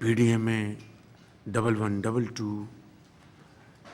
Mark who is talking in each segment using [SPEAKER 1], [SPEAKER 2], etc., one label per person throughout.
[SPEAKER 1] PDMA 1122,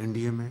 [SPEAKER 1] NDMA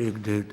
[SPEAKER 1] 1-1.5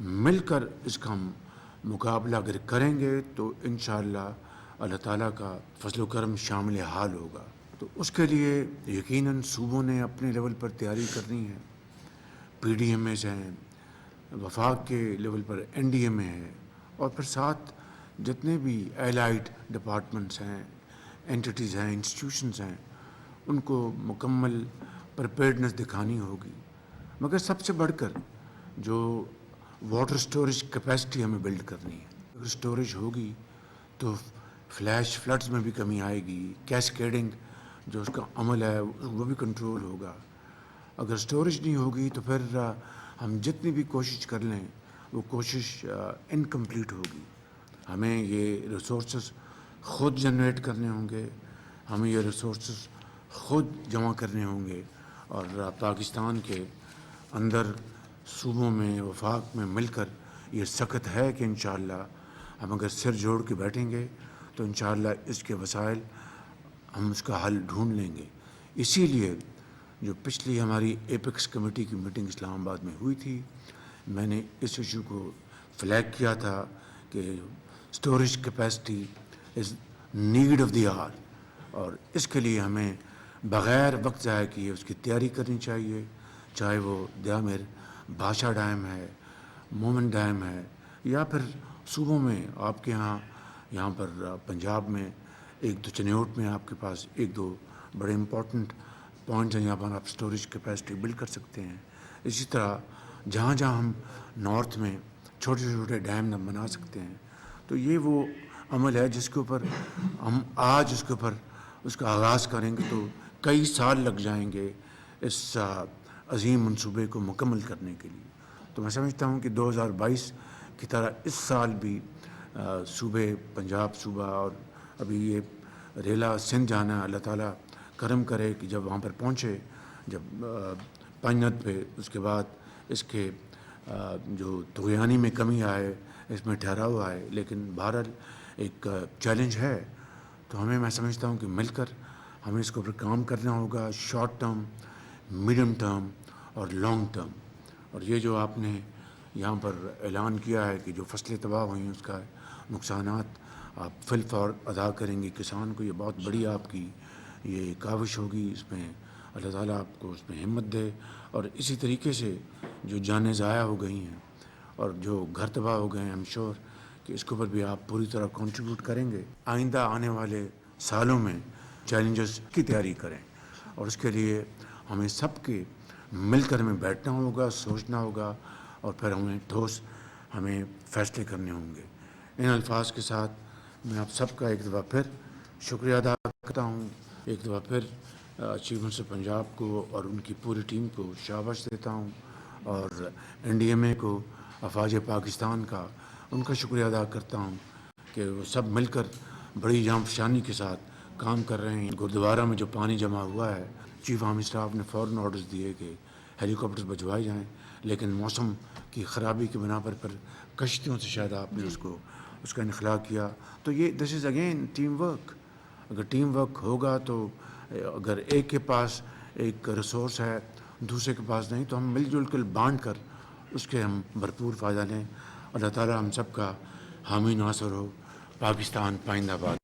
[SPEAKER 1] مل کر اس کا ہم مقابلہ اگر کریں گے تو انشاءاللہ اللہ تعالیٰ کا فضل و کرم شامل حال ہوگا. تو اس کے لیے یقیناً صوبوں نے اپنے لیول پر تیاری کرنی ہے. پی ڈی ایم ایز ہیں, وفاق کے لیول پر این ڈی ایم اے ہے, اور پھر ساتھ جتنے بھی الائڈ ڈپارٹمنٹس ہیں, اینٹیٹیز ہیں, انسٹیٹیوشنز ہیں, ان کو مکمل پریپیئرڈنس دکھانی ہوگی. مگر سب سے بڑھ کر جو واٹر سٹوریج کیپیسٹی ہمیں بلڈ کرنی ہے. اگر سٹوریج ہوگی تو فلیش فلڈز میں بھی کمی آئے گی, کیسکیڈنگ جو اس کا عمل ہے وہ بھی کنٹرول ہوگا. اگر سٹوریج نہیں ہوگی تو پھر ہم جتنی بھی کوشش کر لیں وہ کوشش انکمپلیٹ ہوگی. ہمیں یہ ریسورسز خود جنریٹ کرنے ہوں گے, ہمیں یہ ریسورسز خود جمع کرنے ہوں گے, اور پاکستان کے اندر صوبوں میں وفاق میں مل کر یہ سخت ہے کہ انشاءاللہ ہم اگر سر جوڑ کے بیٹھیں گے تو انشاءاللہ اس کے وسائل ہم اس کا حل ڈھونڈ لیں گے. اسی لیے جو پچھلی ہماری ایپیکس کمیٹی کی میٹنگ اسلام آباد میں ہوئی تھی, میں نے اس ایشو کو فلیگ کیا تھا کہ storage capacity is need of the hour, اور اس کے لیے ہمیں بغیر وقت ضائع کیے اس کی تیاری کرنی چاہیے. چاہے وہ دیامر بھاشا ڈیم ہے, مومن ڈیم ہے, یا پھر صوبوں میں آپ کے یہاں پر پنجاب میں ایک دو چنیوٹ میں آپ کے پاس ایک دو بڑے امپورٹنٹ پوائنٹس ہیں جہاں پر آپ سٹوریج کیپیسٹی بلڈ کر سکتے ہیں. اسی طرح جہاں جہاں ہم نارتھ میں چھوٹے چھوٹے ڈیم بنا سکتے ہیں, تو یہ وہ عمل ہے جس کے اوپر ہم آج اس کے اوپر اس کا آغاز کریں گے تو کئی سال لگ جائیں گے اس عظیم منصوبے کو مکمل کرنے کے لیے. تو میں سمجھتا ہوں کہ 2022 کی طرح اس سال بھی صوبے پنجاب صوبہ اور ابھی یہ ریلا سندھ جانا, اللہ تعالیٰ کرم کرے کہ جب وہاں پر پہنچے, جب پنجت پہ اس کے بعد اس کے جو طغیانی میں کمی آئے, اس میں ٹھہراؤ آئے, لیکن بہرحال ایک چیلنج ہے. تو میں سمجھتا ہوں کہ مل کر ہمیں اس کے اوپر کام کرنا ہوگا, شارٹ ٹرم, میڈیم ٹرم اور لانگ ٹرم. اور یہ جو آپ نے یہاں پر اعلان کیا ہے کہ جو فصلیں تباہ ہوئی ہیں اس کا نقصانات آپ فی الفور ادا کریں گے کسان کو, یہ بہت بڑی آپ کی یہ کاوش ہوگی. اس میں اللہ تعالیٰ آپ کو اس میں ہمت دے, اور اسی طریقے سے جو جانیں ضائع ہو گئی ہیں اور جو گھر تباہ ہو گئے ہیں, ایم شور کہ اس کے اوپر بھی آپ پوری طرح کنٹریبیوٹ کریں گے. آئندہ آنے والے سالوں میں چیلنجز کی تیاری کریں, اور اس کے لیے ہمیں سب کے مل کر ہمیں بیٹھنا ہوگا, سوچنا ہوگا, اور پھر ہمیں فیصلے کرنے ہوں گے. ان الفاظ کے ساتھ میں آپ سب کا ایک دفعہ پھر شکریہ ادا کرتا ہوں, ایک دفعہ پھر چیف منسٹر پنجاب کو اور ان کی پوری ٹیم کو شاباش دیتا ہوں, اور این ڈی ایم اے کو, افواج پاکستان کا ان کا شکریہ ادا کرتا ہوں کہ وہ سب مل کر بڑی جام فشانی کے ساتھ کام کر رہے ہیں. گردوارہ میں جو پانی جمع ہوا ہے, چیف آرمی اسٹاف نے فوراً آرڈرز دیے کہ ہیلی کاپٹرز بھجوائے جائیں, لیکن موسم کی خرابی کی بنا پر پھر کشتیوں سے شاید آپ نے اس کا انخلا کیا. تو یہ دس از اگین ٹیم ورک. اگر ٹیم ورک ہوگا تو اگر ایک کے پاس ایک ریسورس ہے دوسرے کے پاس نہیں, تو ہم مل جل کر بانٹ کر اس کے ہم بھرپور فائدہ لیں. اللہ تعالیٰ ہم سب کا حامی ناصر ہو. پاکستان پائندہ باد.